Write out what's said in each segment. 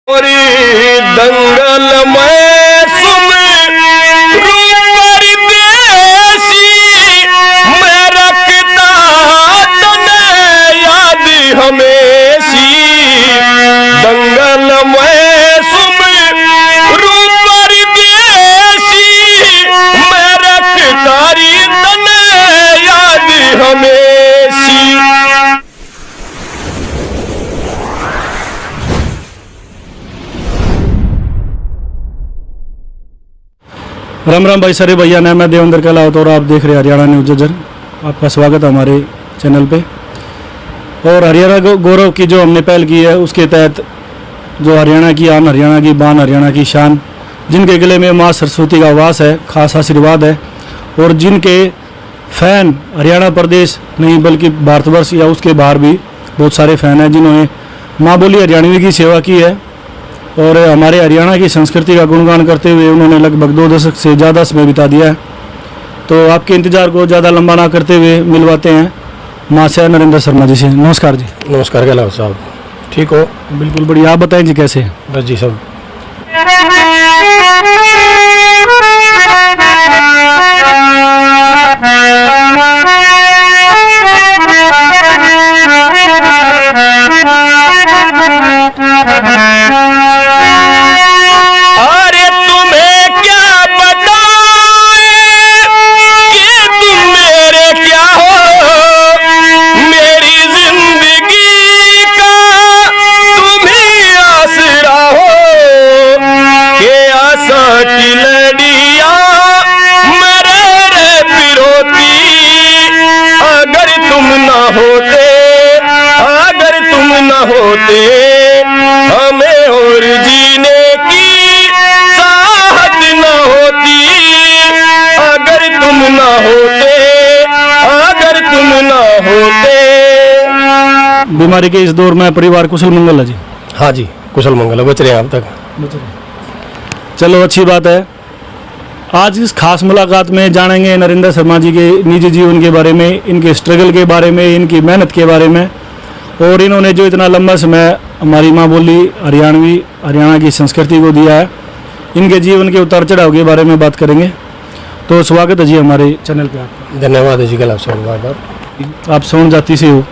और दंगल में सुन रूपर देसी मैं रखता तने याद हमेशी दंगल में सुन रूपर देसी मैं रखता तने याद हमेशी। राम राम भाई सारे भैया ने मैं देवेंद्र कहलावत और आप देख रहे हैं हरियाणा न्यूज़ जजर। आपका स्वागत है हमारे चैनल पे। और हरियाणा गौरव की जो हमने पहल की है उसके तहत जो हरियाणा की आन, हरियाणा की बान, हरियाणा की शान, जिनके गले में माँ सरस्वती का वास है, खास आशीर्वाद है और जिनके फ़ैन हरियाणा प्रदेश नहीं बल्कि भारतवर्ष या उसके बाहर भी बहुत सारे फ़ैन हैं जिन्होंने माँ बोली हरियाणवी की सेवा की है और हमारे हरियाणा की संस्कृति का गुणगान करते हुए उन्होंने लगभग 2 दशक से ज़्यादा समय बिता दिया है। तो आपके इंतज़ार को ज़्यादा लंबा ना करते हुए मिलवाते हैं महाशय नरेंद्र शर्मा जी से। नमस्कार जी। नमस्कार कहलाओ साहब, ठीक हो? बिल्कुल बढ़िया, आप बताएं जी कैसे? बस जी सब हमें और जीने की चाहत न होती अगर तुम न होते, अगर तुम न होते। बीमारी के इस दौर में परिवार कुशल मंगल है जी? हाँ जी कुशल मंगल है, बच रहे हैं अब तक। चलो अच्छी बात है। आज इस खास मुलाकात में जानेंगे नरेंद्र शर्मा जी के निजी जीवन के बारे में, इनके स्ट्रगल के बारे में, इनकी मेहनत के बारे में और इन्होंने जो इतना लंबा समय हमारी माँ बोली हरियाणा की संस्कृति को दिया है, इनके जीवन के उतार चढ़ाव के बारे में बात करेंगे। तो स्वागत है जी हमारे चैनल पे आपका। धन्यवाद है जी कहलाओ साहब, बार बार। आप सोन जाति से हो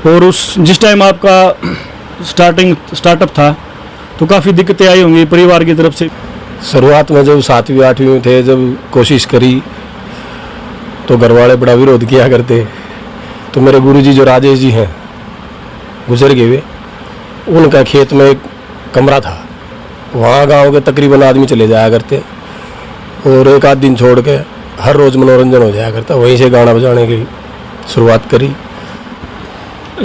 और जिस टाइम आपका स्टार्टअप था तो काफ़ी दिक्कतें आई होंगी परिवार की तरफ से। शुरुआत में जब 7वीं 8वीं में थे, जब कोशिश करी तो घर वाले बड़ा विरोध किया करते। तो मेरे गुरुजी जो राजेश जी हैं गुजर गए हुए, उनका खेत में एक कमरा था, वहाँ गांव के तकरीबन आदमी चले जाया करते और एक आध दिन छोड़ के हर रोज़ मनोरंजन हो जाया करता। वहीं से गाना बजाने की शुरुआत करी।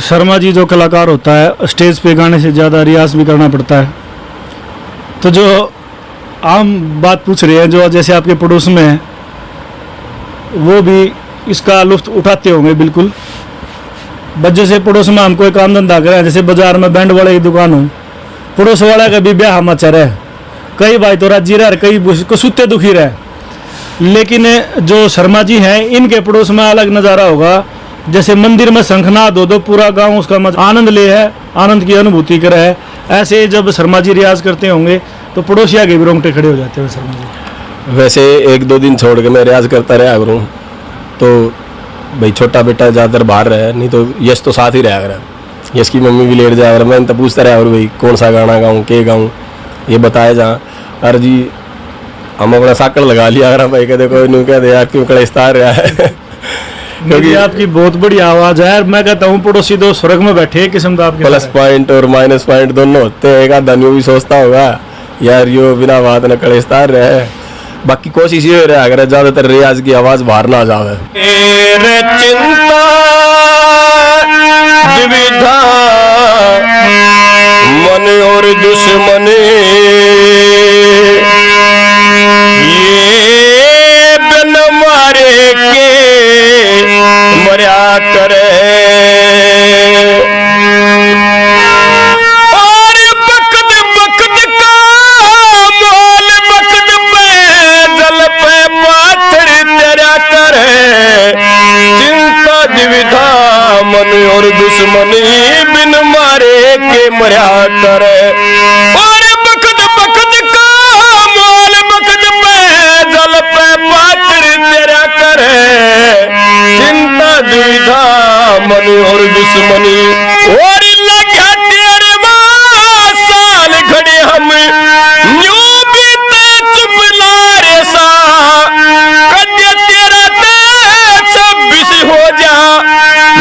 शर्मा जी जो कलाकार होता है स्टेज पे गाने से ज़्यादा रियाज भी करना पड़ता है। तो जो आम बात पूछ रहे हैं जो जैसे आपके पड़ोस में है वो भी इसका लुत्फ उठाते होंगे बिल्कुल। बच्चे से पड़ोस में हम कोई काम धंधा करें, जैसे बाजार में बैंड वाले की दुकान हो, पड़ोस वाला का भी ब्याह समाचार है, कई भाई तो राजी रहे, कई कसुत्ते दुखी रहे। लेकिन जो शर्मा जी हैं इनके पड़ोस में अलग नज़ारा होगा। जैसे मंदिर में शंखनाद हो तो पूरा गांव उसका आनंद ले है, आनंद की अनुभूति करे है। ऐसे जब शर्मा जी रियाज करते होंगे तो पड़ोसिया के भी रोंगटे खड़े हो जाते हैं शर्मा जी। वैसे 1-2 दिन छोड़ के मैं रियाज करता रहा करूँ तो भाई छोटा बेटा ज़्यादातर बाहर रहे, नहीं तो यश तो साथ ही रहा करा। यश की मम्मी भी लेट जाया कर, मैं तो पूछता रहा और भाई कौन सा गाना गाऊँ, के गाऊँ, ये बताया जा। अरे जी हम अपना साकड़ लगा लिया अगर भाई कहते कोई नहीं कहते यार क्यों कलेस्तार रहा है क्योंकि आपकी बहुत बड़ी आवाज़ है। मैं कहता हूँ पड़ोसी दो स्वर्ग में बैठे किस्म का आपके प्लस पॉइंट और माइनस पॉइंट दोनों होते हैं। एक आधा भी सोचता होगा यार यो बिना बात न कलेस्तार रहा है। बाकी कोशिश ये रहा अगर ज्यादातर रियाज की आवाज बाहर ना जावे। चिंता दुविधा मन और दुश्मन ये बिन मारे के मर्या करे मन और दुश्मनी बिन मारे के मर्या करे। दुश्मनी और लगा तेरे साल खड़े हम न्यू बीते चुप लारे सा कदे तेरा ते 26 हो जा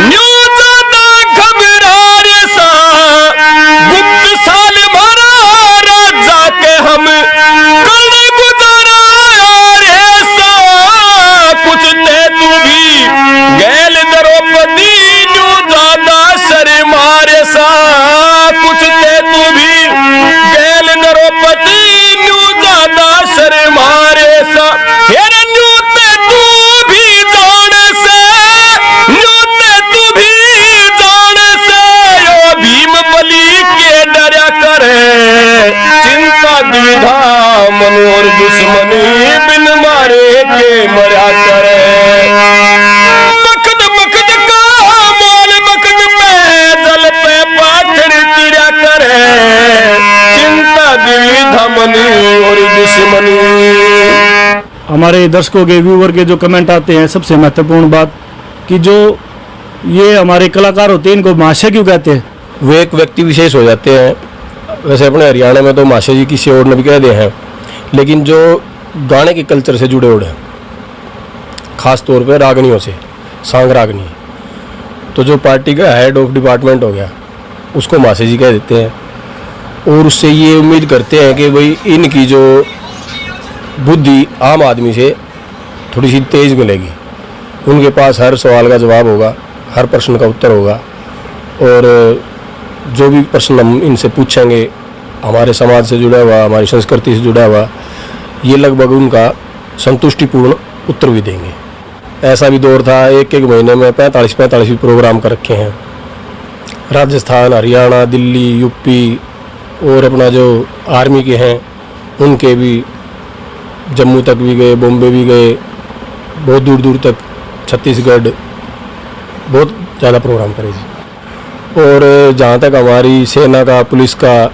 न्यू ज्यादा घबरा रे सा गुप्त साल भरा राजा के हम कर्ण गुजारा रे सा कुछ ते तू भी गैल द्रौपदी न्यू ज्यादा सर मारे सा कुछ ते तू भी गैल द्रौपदी न्यू ज्यादा सर मारे सा हेर न्यू ते तू भी जान से न्यू ते तू भी जान से यो भीम बलि के डरा करे चिंता द्विधा मन और दुश्मनी बिन मारे के मरा करे बखत बखत का मोल बखत पे जल पे पाथर तिरा करे चिंता द्विधा मन और दुश्मनी। हमारे दर्शकों के व्यूवर के जो कमेंट आते हैं, सबसे महत्वपूर्ण बात कि जो ये हमारे कलाकार होते हैं इनको महाशय क्यों कहते हैं? वो एक व्यक्ति विशेष हो जाते हैं। वैसे अपने हरियाणा में तो माशा जी किसी और ने भी कह दिए हैं, लेकिन जो गाने के कल्चर से जुड़े हुए हैं, ख़ास तौर पे रागनियों से, सांग रागनी, तो जो पार्टी का हेड ऑफ डिपार्टमेंट हो गया उसको माशा जी कह देते हैं। और उससे ये उम्मीद करते हैं कि भाई इनकी जो बुद्धि आम आदमी से थोड़ी सी तेज़ मिलेगी, उनके पास हर सवाल का जवाब होगा, हर प्रश्न का उत्तर होगा, और जो भी प्रश्न हम इनसे पूछेंगे हमारे समाज से जुड़ा हुआ, हमारी संस्कृति से जुड़ा हुआ, ये लगभग उनका संतुष्टिपूर्ण उत्तर भी देंगे। ऐसा भी दौर था, एक महीने में 45 भी प्रोग्राम कर रखे हैं। राजस्थान, हरियाणा, दिल्ली, यूपी और अपना जो आर्मी के हैं उनके भी, जम्मू तक भी गए, बॉम्बे भी गए, बहुत दूर दूर तक, छत्तीसगढ़, बहुत ज़्यादा प्रोग्राम करे जी। और जहाँ तक हमारी सेना का, पुलिस का,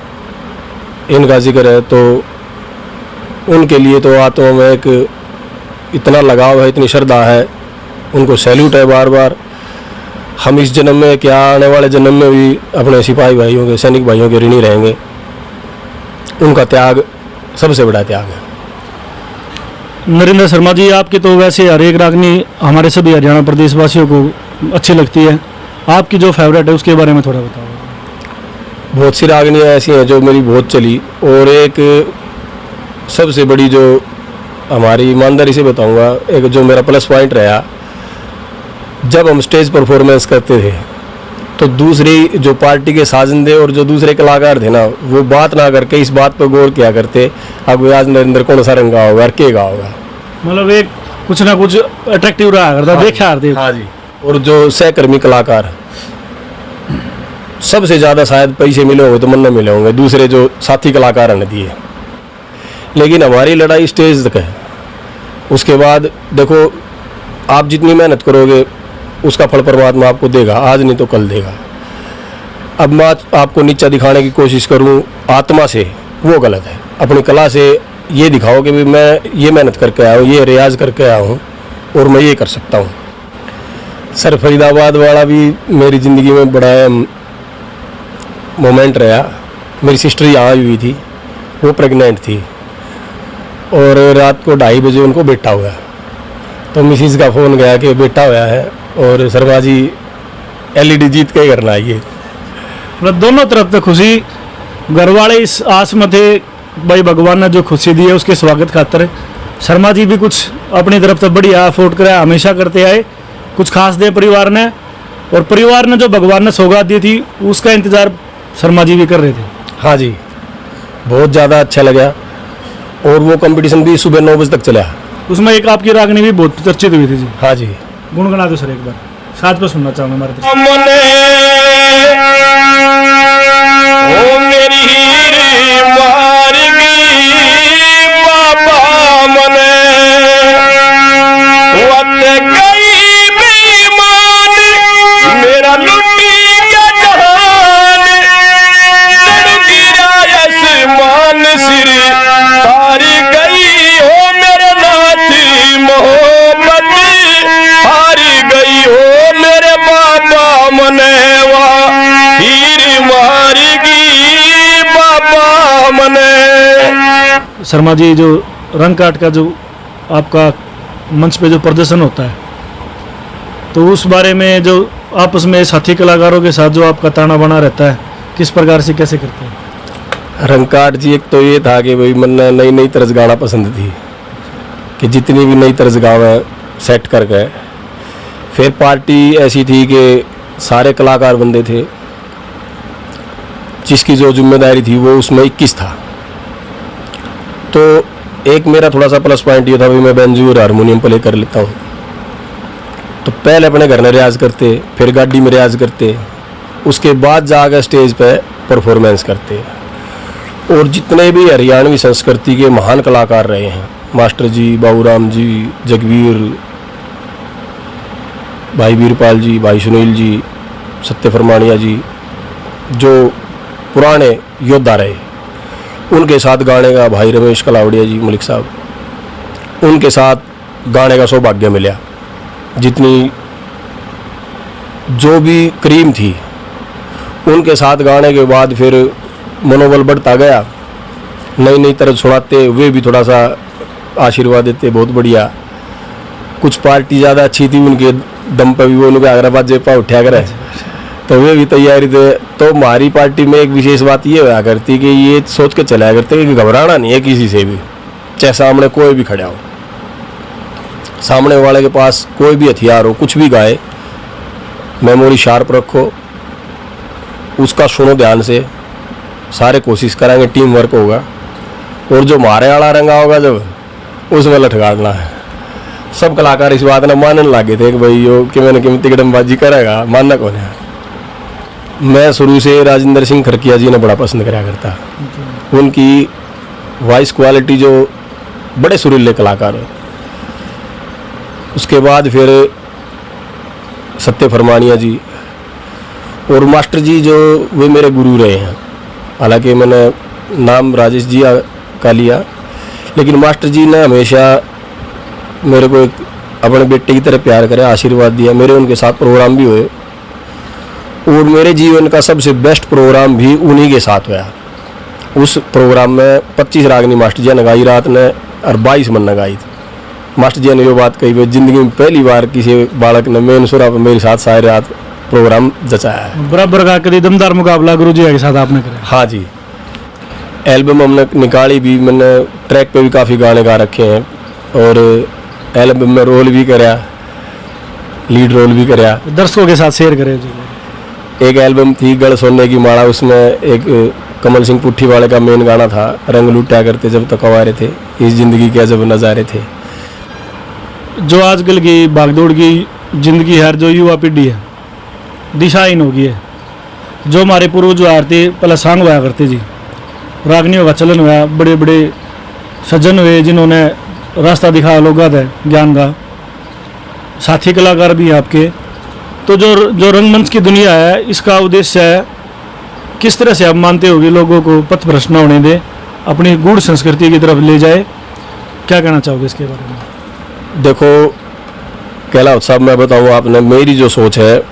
इनका जिक्र है तो उनके लिए तो आत्मा में एक इतना लगाव है, इतनी श्रद्धा है, उनको सैल्यूट है बार बार। हम इस जन्म में क्या आने वाले जन्म में भी अपने सिपाही भाइयों के, सैनिक भाइयों के ऋणी रहेंगे। उनका त्याग सबसे बड़ा त्याग है। नरेंद्र शर्मा जी, आपकी तो वैसे हर एक रागनी हमारे सभी हरियाणा प्रदेशवासियों को अच्छी लगती है, आपकी जो फेवरेट है उसके बारे में थोड़ा बताओ। बहुत सी रागनियाँ ऐसी हैं जो मेरी बहुत चली, और एक सबसे बड़ी जो हमारी ईमानदारी से बताऊंगा, एक जो मेरा प्लस पॉइंट रहा, जब हम स्टेज परफॉर्मेंस करते थे तो दूसरी जो पार्टी के साजिंदे और जो दूसरे कलाकार थे ना, वो बात ना करके इस बात पर गौर किया करते, अब आज नरेंद्र कौन सा रंग होगा और के होगा, मतलब एक कुछ ना कुछ अट्रैक्टिव रहा करता, देखा आरती। हाँ जी। और जो सहकर्मी कलाकार, सबसे ज़्यादा शायद पैसे मिले होंगे तो मन न मिले होंगे दूसरे जो साथी कलाकार ने दिए, लेकिन हमारी लड़ाई स्टेज तक है। उसके बाद देखो, आप जितनी मेहनत करोगे उसका फल परमात्मा आपको देगा, आज नहीं तो कल देगा। अब मैं आपको नीचा दिखाने की कोशिश करूं आत्मा से, वो गलत है। अपनी कला से ये दिखाओ कि भी मैं ये मेहनत करके आया हूँ, ये रियाज करके आया हूँ और मैं ये कर सकता हूँ। सर फरीदाबाद वाला भी मेरी ज़िंदगी में बड़ा मोमेंट रहा। मेरी सिस्टर यहाँ आई हुई थी, वो प्रेग्नेंट थी, और रात को 2:30 बजे उनको बेटा हुआ, तो मिसिस का फ़ोन गया कि बेटा हुआ है और शर्मा जी LED जीत के ही करना आइए। मतलब दोनों तरफ से खुशी, घर वाले इस आस में थे भाई भगवान ने जो खुशी दी है उसके स्वागत खातर शर्मा जी भी कुछ अपनी तरफ से बढ़िया अफोर्ड कराया, हमेशा करते आए, कुछ खास दे परिवार ने, और परिवार ने जो भगवान ने सौगात दी थी उसका इंतज़ार शर्मा जी भी कर रहे थे। हाँ जी, बहुत ज़्यादा अच्छा लगा। और वो कंपटीशन भी सुबह 9 बजे तक चला। उसमें एक आपकी रागनी भी बहुत चर्चित हुई थी जी। हाँ जी, गुनगुना दो सर एक बार, साथ में सुनना चाहूँगा हमारे तरफ। ओ मेरी हीरे मार गई बाबा मने, वत गई बेईमान मेरा लुटी का जहान, चढ़ गिरा आसमान सिर तारी गई हो मेरे नाथ मोहब्बत, हारी गई हो मेरे बाबा मने। शर्मा जी जो रंग काट का जो आपका मंच पे जो प्रदर्शन होता है, तो उस बारे में जो आपस में साथी कलाकारों के साथ जो आपका ताना बना रहता है, किस प्रकार से कैसे करते हैं? रंगकाट जी, एक तो ये था कि भाई मैंने नई नई तर्ज गाना पसंद थी कि जितनी भी नई तर्ज गावे सेट कर गए। फिर पार्टी ऐसी थी कि सारे कलाकार बंदे थे, जिसकी जो जिम्मेदारी थी वो उसमें 21 था। तो एक मेरा थोड़ा सा प्लस पॉइंट ये था भी मैं बेंजू और हारमोनियम प्ले कर लेता हूँ। तो पहले अपने घर में रियाज करते, फिर गाड़ी में रियाज करते, उसके बाद जाकर स्टेज पे परफॉर्मेंस करते। और जितने भी हरियाणवी संस्कृति के महान कलाकार रहे हैं, मास्टर जी, बाबूराम जी, जगवीर, भाई वीरपाल जी, भाई सुनील जी, सत्य फरमानिया जी, जो पुराने योद्धा रहे, उनके साथ गाने का, भाई रमेश कलावड़िया जी, मलिक साहब, उनके साथ गाने का सौभाग्य मिला। जितनी जो भी क्रीम थी उनके साथ गाने के बाद फिर मनोबल बढ़ता गया। नई नई तरह सुनाते, वे भी थोड़ा सा आशीर्वाद देते, बहुत बढ़िया। कुछ पार्टी ज़्यादा अच्छी थी, उनके दम पर भी वो उनके हैदराबाद जे पा उठा करे, तो वे भी तैयारी थे। तो हमारी पार्टी में एक विशेष बात ये हुआ करती कि ये सोच के चलाया करते कि घबराना नहीं है किसी से भी, चाहे सामने कोई भी खड़ा हो, सामने वाले के पास कोई भी हथियार हो, कुछ भी गाए, मेमोरी शार्प रखो, उसका सुनो ध्यान से, सारे कोशिश करेंगे, टीम वर्क होगा। और जो मारे वाला रंगा होगा जब, उसमें लठगाड़ना है। सब कलाकार इस बात ने मानने लगे थे कि भाई यो कि मैंने कीमती कदमबाजी करेगा, मानना कौन है। मैं शुरू से राजेंद्र सिंह खरकिया जी ने बड़ा पसंद कराया करता। उनकी वॉइस क्वालिटी जो बड़े सुरीले कलाकार है। उसके बाद फिर सत्य फरमानिया जी और मास्टर जी जो वे मेरे गुरु रहे हैं। हालांकि मैंने नाम राजेश जी का लिया, लेकिन मास्टर जी ने हमेशा मेरे को एक अपने बेटे की तरह प्यार करे, आशीर्वाद दिया। मेरे उनके साथ प्रोग्राम भी हुए और मेरे जीवन का सबसे बेस्ट प्रोग्राम भी उन्हीं के साथ हुआ। उस प्रोग्राम में 25 रागनी मास्टर जी ने गाई रात ने और 22 मन ने गाई थी। मास्टर जी ने ये बात कही, जिंदगी में पहली बार किसी बालक ने मेन सुरा पर मेरे साथ सारी रात प्रोग्राम जचाया है। बराबर का कभी दमदार मुकाबला गुरु जी के साथ आपने करा? हाँ जी, एल्बम हमने निकाली भी, मैंने ट्रैक पे भी काफ़ी गाने गा रखे हैं और एल्बम में रोल भी कराया, लीड रोल भी कराया। दर्शकों के साथ शेयर करें जी। एक एल्बम थी गढ़ सोने की माला, उसमें एक कमल सिंह पुट्ठी वाले का मेन गाना था, रंग लुटा करते जब तक आवारे थे, इस जिंदगी के जब नज़ारे थे। जो आजकल की भागदौड़ की जिंदगी है, जो युवा पीढ़ी है दिशाहीन हो गई है। जो हमारे पूर्वज हुआ करते, पहले सांग हुआ करते जी, रागनियों का चलन हुआ, बड़े बड़े सज्जन हुए जिन्होंने रास्ता दिखाया लोगों का ज्ञान का, साथी कलाकार भी हैं आपके। तो जो रंगमंच की दुनिया है, इसका उद्देश्य है किस तरह से आप मानते होगे लोगों को पथ भ्रष्ट न होने दे, अपनी गूढ़ संस्कृति की तरफ ले जाए, क्या कहना चाहोगे इसके बारे में? देखो कैलाश साहब, मैं बताऊँ आपने, मेरी जो सोच है,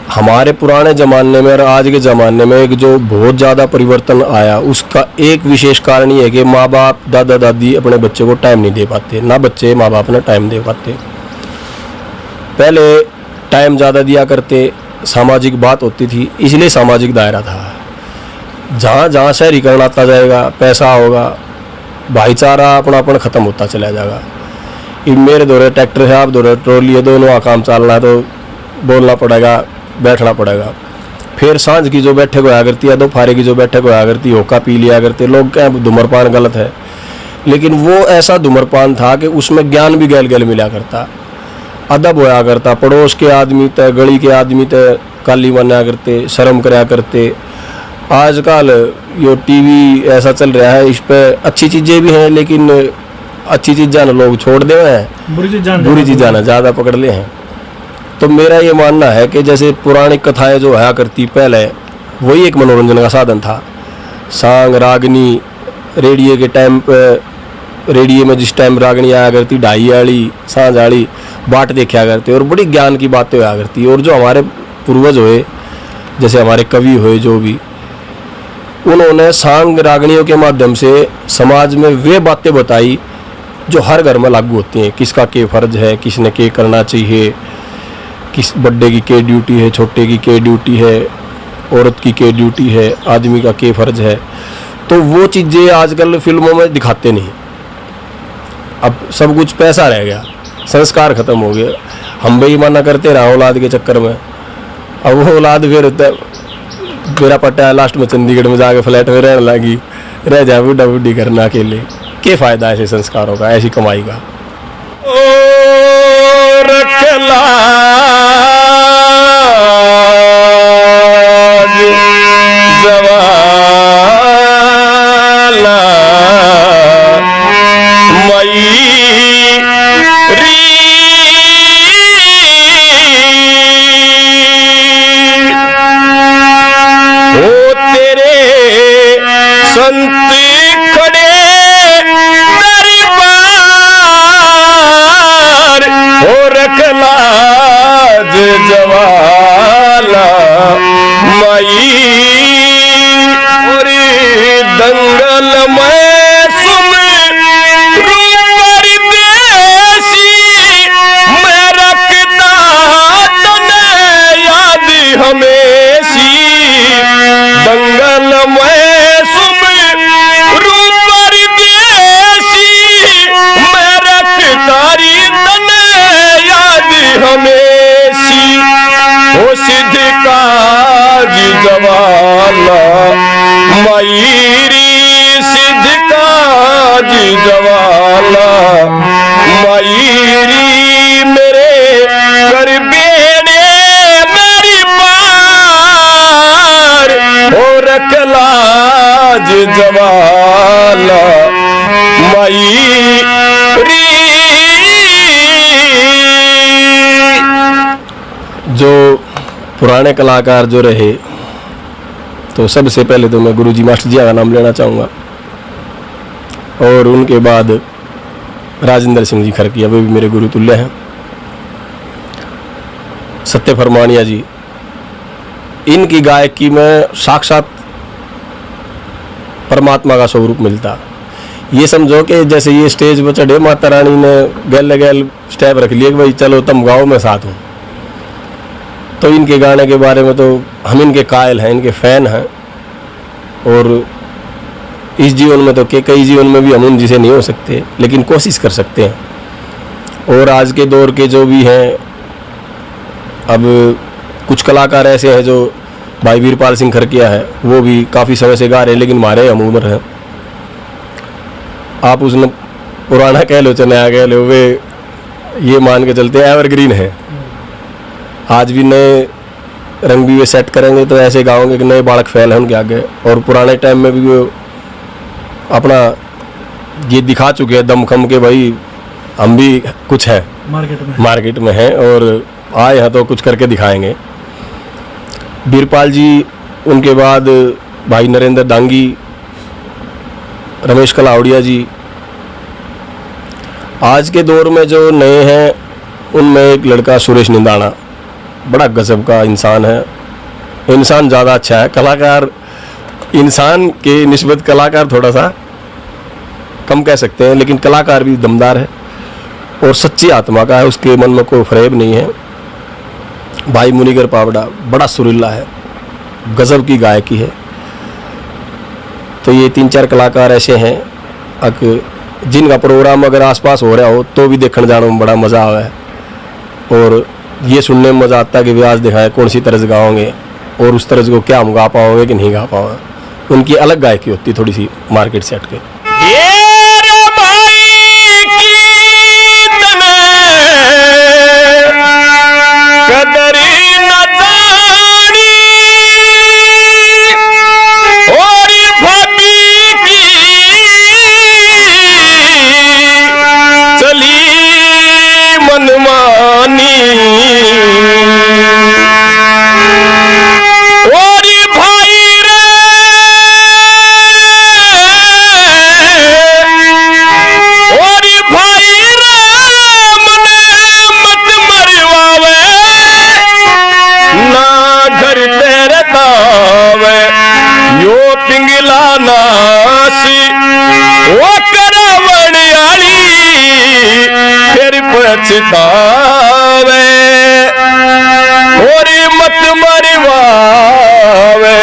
हमारे पुराने ज़माने में और आज के ज़माने में एक जो बहुत ज़्यादा परिवर्तन आया, उसका एक विशेष कारण ये है कि माँ बाप, दादा दादी अपने बच्चे को टाइम नहीं दे पाते, ना बच्चे माँ बाप ने टाइम दे पाते। पहले टाइम ज़्यादा दिया करते, सामाजिक बात होती थी, इसलिए सामाजिक दायरा था। जहाँ जहाँ शहरीकरण आता जाएगा, पैसा होगा, भाईचारा अपना अपन ख़त्म होता चला जाएगा। मेरे दौरे ट्रैक्टर है, आप दौरे ट्रॉली है, दोनों काम चलना है तो बोलना पड़ेगा, बैठना पड़ेगा। फिर सांझ की जो बैठक होया करती है, दोपहर की जो बैठक होया करती है, होका पी लिया करते लोग। क्या धूम्रपान गलत है, लेकिन वो ऐसा धूम्रपान था कि उसमें ज्ञान भी गैल गैल मिला करता, अदब होया करता, पड़ोस के आदमी तय, गली के आदमी तय काली मना करते, शर्म कराया करते। आजकल यो टीवी ऐसा चल रहा है, इस पर अच्छी चीज़ें भी हैं, लेकिन अच्छी चीज़ें ना लोग छोड़ दे हैं, बुरी चीज़ें ना ज़्यादा पकड़ ले हैं। तो मेरा ये मानना है कि जैसे पुरानी कथाएं जो आया करती पहले, वही एक मनोरंजन का साधन था। सांग, रागनी, रेडियो के टाइम पर, रेडियो में जिस टाइम रागनी आया करती, ढाई वाली, सांझ वाली बाट देखा करते और बड़ी ज्ञान की बातें होया करती। और जो हमारे पूर्वज हुए, जैसे हमारे कवि हुए, जो भी, उन्होंने सांग रागणियों के माध्यम से समाज में वे बातें बताई जो हर घर में लागू होती हैं। किसका क्या फर्ज है, किसने क्या करना चाहिए, किस बड़े की क्या ड्यूटी है, छोटे की क्या ड्यूटी है, औरत की क्या ड्यूटी है, आदमी का क्या फर्ज है। तो वो चीज़ें आजकल फिल्मों में दिखाते नहीं। अब सब कुछ पैसा रह गया, संस्कार खत्म हो गया। हम बेईमाना करते रहा औलाद के चक्कर में। अब वो औलाद फिर मेरा पट्टा है लास्ट में चंडीगढ़ में जाके फ्लैट में रहने लगी, रह जाए बुढ़ा बुढ़ी करना अकेले। क्या फ़ायदा ऐसे संस्कारों का, ऐसी कमाई का। रखला जवाला मई संत खड़े दरबार हो रखला जवाला मई और दंगल में सुन रूपर देसी मैं रखता तने याद हमेशी। दंगल में हमेशी हो सिद्ध काज जवाला मयूरी सिद्ध काज जवाला मयूरी मेरे कर बेड़े मेरी पार हो रखलाज जवाला मयूरी। जो पुराने कलाकार जो रहे, तो सबसे पहले तो मैं गुरुजी मास्टर जी का नाम लेना चाहूँगा, और उनके बाद राजेंद्र सिंह जी खरकिया, वे भी मेरे गुरु तुल्य हैं। सत्य फरमानिया जी, इनकी गायकी में साक्षात परमात्मा का स्वरूप मिलता। ये समझो कि जैसे ये स्टेज पर चढ़े, माता रानी ने गैल गैल स्टेप रख लिए कि भाई चलो तुम गाओ मैं साथ हूँ। तो इनके गाने के बारे में तो हम इनके कायल हैं, इनके फ़ैन हैं। और इस जीवन में तो कई जीवन में भी हम उन जिसे नहीं हो सकते, लेकिन कोशिश कर सकते हैं। और आज के दौर के जो भी हैं, अब कुछ कलाकार ऐसे हैं जो भाई वीरपाल सिंह खरकिया है, वो भी काफ़ी समय से गा रहे हैं, लेकिन हमारे हम उम्र हैं। आप उसने पुराना कह लो चाहे नया कह लो, वे ये मान के चलते हैं एवरग्रीन है। आज भी नए रंग भी वे सेट करेंगे तो ऐसे गाओगे कि नए बालक फैल हैं उनके आगे। और पुराने टाइम में भी वो अपना ये दिखा चुके हैं दमखम के भाई हम भी कुछ है मार्केट में हैं, और आए हैं तो कुछ करके दिखाएंगे। वीरपाल जी, उनके बाद भाई नरेंद्र दांगी, रमेश कलावड़िया जी। आज के दौर में जो नए हैं उनमें एक लड़का सुरेश निंदाना, बड़ा गजब का इंसान है। इंसान ज़्यादा अच्छा है, कलाकार इंसान के निस्बत कलाकार थोड़ा सा कम कह सकते हैं, लेकिन कलाकार भी दमदार है और सच्ची आत्मा का है, उसके मन में कोई फरेब नहीं है। भाई मुनिगर पावड़ा बड़ा सुरीला है, गजब की गायकी है। तो ये 3-4 कलाकार ऐसे हैं जिनका प्रोग्राम अगर आसपास हो रहा हो तो भी देखने जाने में बड़ा मज़ा आवा है, और ये सुनने में मज़ा आता है कि व्यास दिखाए कौन सी तरज गाओगे और उस तरज को क्या हम गा पाओगे कि नहीं गा पाओगे। उनकी अलग गायकी होती थोड़ी सी मार्केट से हट के। आस वो करावण आली फिर पछतावे और मत मरवावे।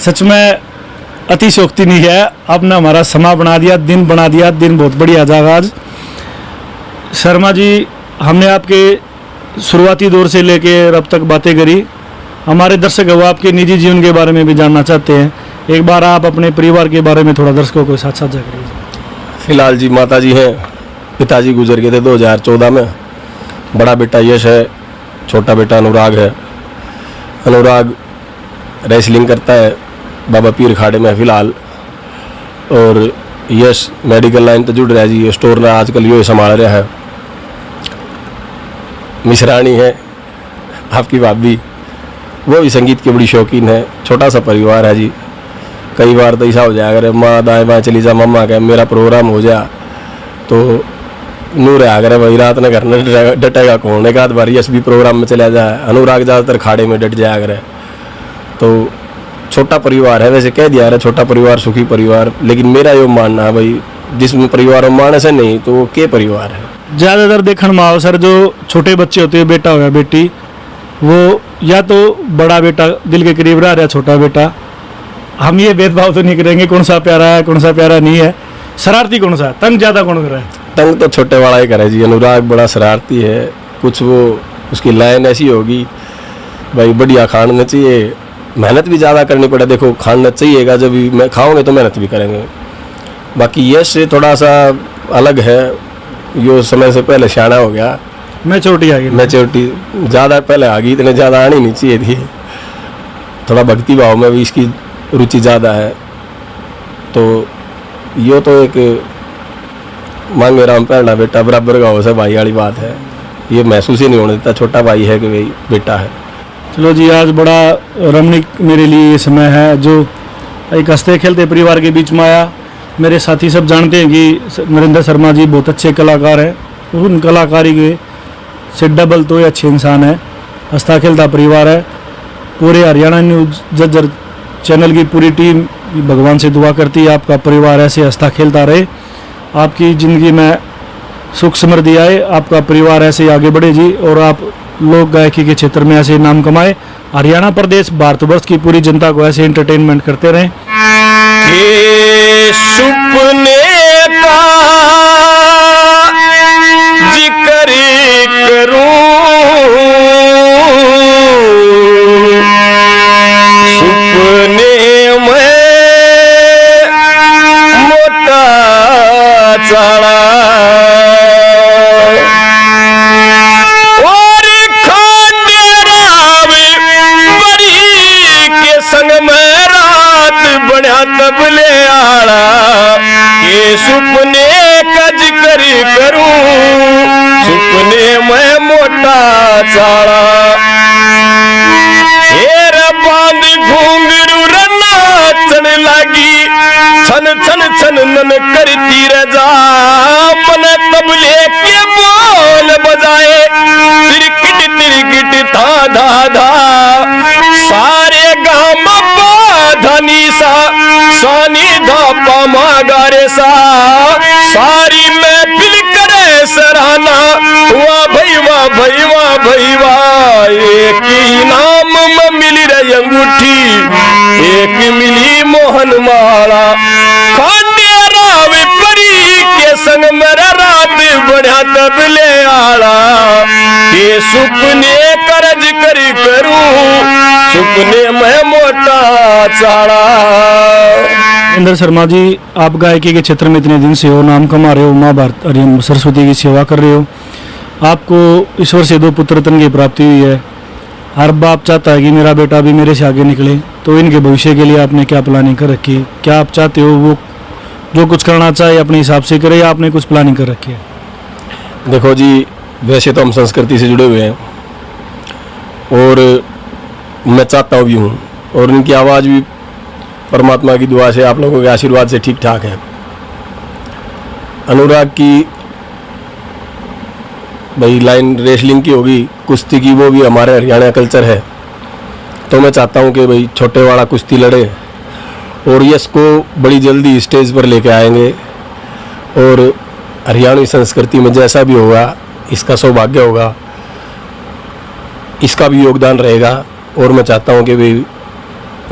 सच में अतिशयोक्ति नहीं है, आपने हमारा समा बना दिया, दिन बना दिया, दिन बहुत बढ़िया जाएगा आज। शर्मा जी, हमने आपके शुरुआती दौर से लेके अब तक बातें करी। हमारे दर्शक वो आपके निजी जीवन के बारे में भी जानना चाहते हैं। एक बार आप अपने परिवार के बारे में थोड़ा दर्शकों को साथ साझा करिए। फिलहाल जी माता जी हैं, पिताजी गुजर गए थे 2014 में। बड़ा बेटा यश है, छोटा बेटा अनुराग है। अनुराग रेसलिंग करता है बाबा पीर खाड़े में फिलहाल, और यश मेडिकल लाइन तो जुड़ रहा है जी, स्टोर में आजकल यो संभाल रहा है। मिश्राणी है आपकी भाभी, वो भी संगीत की बड़ी शौकीन है। छोटा सा परिवार है जी। कई बार तो ऐसा हो जाएगा, अगर माँ दाएँ बाएँ चली जा, मम्मा कहे मेरा प्रोग्राम हो जा, तो नूर है अगर भाई रात में घर में डटेगा कौन। एक आध बार यश भी प्रोग्राम में चला जाए, अनुराग ज़्यादातर खाड़े में डट जाया करे। तो छोटा परिवार है, वैसे कह दिया है छोटा परिवार सुखी परिवार, लेकिन मेरा यो मानना है भाई जिसमें परिवार माने से नहीं तो वो के परिवार है। ज़्यादातर देखने में आओ सर, जो छोटे बच्चे होते हैं, बेटा हो या बेटी, वो या तो बड़ा बेटा दिल के करीब रह रहा, छोटा बेटा। हम ये भेदभाव तो नहीं करेंगे कौन सा प्यारा है कौन सा प्यारा नहीं है। शरारती कौन सा है, तंग ज़्यादा कौन कर रहा है? तंग तो छोटे वाला ही करे जी। अनुराग बड़ा शरारती है, कुछ वो उसकी लाइन ऐसी होगी भाई बढ़िया खाना चाहिए, मेहनत भी ज़्यादा करनी पड़े। देखो खाना चाहिएगा, जब भी मैं खाओगे तो मेहनत भी करेंगे। बाकी यश से थोड़ा सा अलग है, यो समय से पहले सियाना हो गया, मैच्योरिटी आ गई। मैच्योरिटी ज़्यादा पहले आ गई, इतने ज़्यादा आनी नहीं चाहिए थी। थोड़ा भक्ति भाव में भी इसकी रुचि ज़्यादा है। तो यो तो एक मांगे राम पहला बेटा बराबर का हो से भाई वाली बात है, ये महसूस ही नहीं होने देता छोटा भाई है कि भाई बेटा है। चलो जी, आज बड़ा रमणीक मेरे लिए ये समय है जो एक हंसते खेलते परिवार के बीच में आया। मेरे साथी सब जानते हैं कि नरेंद्र शर्मा जी बहुत अच्छे कलाकार हैं, उन कलाकारी के से डबल तो ये अच्छे इंसान है। हंसता खेलता परिवार है। पूरे हरियाणा न्यूज जज्जर चैनल की पूरी टीम भगवान से दुआ करती है आपका परिवार ऐसे हंसता खेलता रहे, आपकी ज़िंदगी में सुख समृद्धि आए, आपका परिवार ऐसे आगे बढ़े जी, और आप लोक गायकी के क्षेत्र में ऐसे नाम कमाए। हरियाणा प्रदेश भारतवर्ष की पूरी जनता को ऐसे एंटरटेनमेंट करते रहें। के सुपने का जिक्र करूं, सुपने में मोटा चाड़ा और खांडेराव बड़ी के संग में रात बना तबले आड़ा। ये सुपने का जिक्र करूं, सुपने में मोटा चाड़ा। बांध घूंघरू नाचन लागी, छन छन छन नन करती रजा। मन तबले के बोल बजाए, तिरकिट तिरकिट था धा धा। सारे गाम धनी सा सानी धा पामा गारे सा। सारी महफिल करे सराहना, वाह भाई वाह भाई वाह भाई वाह। एक इनाम में मिली रही अंगूठी, एक मिली मोहन माला। खांडेराव परी के संग मेरा रात बढ़िया तबले आला। ये सुपने करज करी करूं, सुपने में मोटा चाड़ा। नरेंद्र शर्मा जी, आप गायकी के क्षेत्र में इतने दिन से हो, नाम कमा रहे हो, माँ भारत हरियम सरस्वती की सेवा कर रहे हो, आपको ईश्वर से 2 पुत्र रत्न की प्राप्ति हुई है। हर बाप चाहता है कि मेरा बेटा भी मेरे से आगे निकले, तो इनके भविष्य के लिए आपने क्या प्लानिंग कर रखी है? क्या आप चाहते हो वो जो कुछ करना चाहे अपने हिसाब से करे, या आपने कुछ प्लानिंग कर रखी है? देखो जी, वैसे तो हम संस्कृति से जुड़े हुए हैं और मैं चाहता भी हूँ, और इनकी आवाज़ भी परमात्मा की दुआ से, आप लोगों के आशीर्वाद से ठीक ठाक है। अनुराग की भाई लाइन रेसलिंग की होगी, कुश्ती की, वो भी हमारे हरियाणा कल्चर है। तो मैं चाहता हूँ कि भाई छोटे वाला कुश्ती लड़े और यश को बड़ी जल्दी स्टेज पर लेके आएंगे और हरियाणवी संस्कृति में जैसा भी होगा इसका सौभाग्य होगा, इसका भी योगदान रहेगा। और मैं चाहता हूँ कि भाई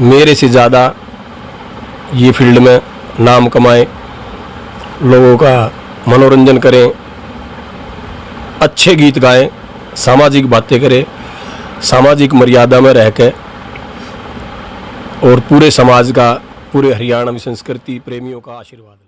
मेरे से ज़्यादा ये फील्ड में नाम कमाएं, लोगों का मनोरंजन करें, अच्छे गीत गाएं, सामाजिक बातें करें, सामाजिक मर्यादा में रह के, और पूरे समाज का, पूरे हरियाणवी संस्कृति प्रेमियों का आशीर्वाद है।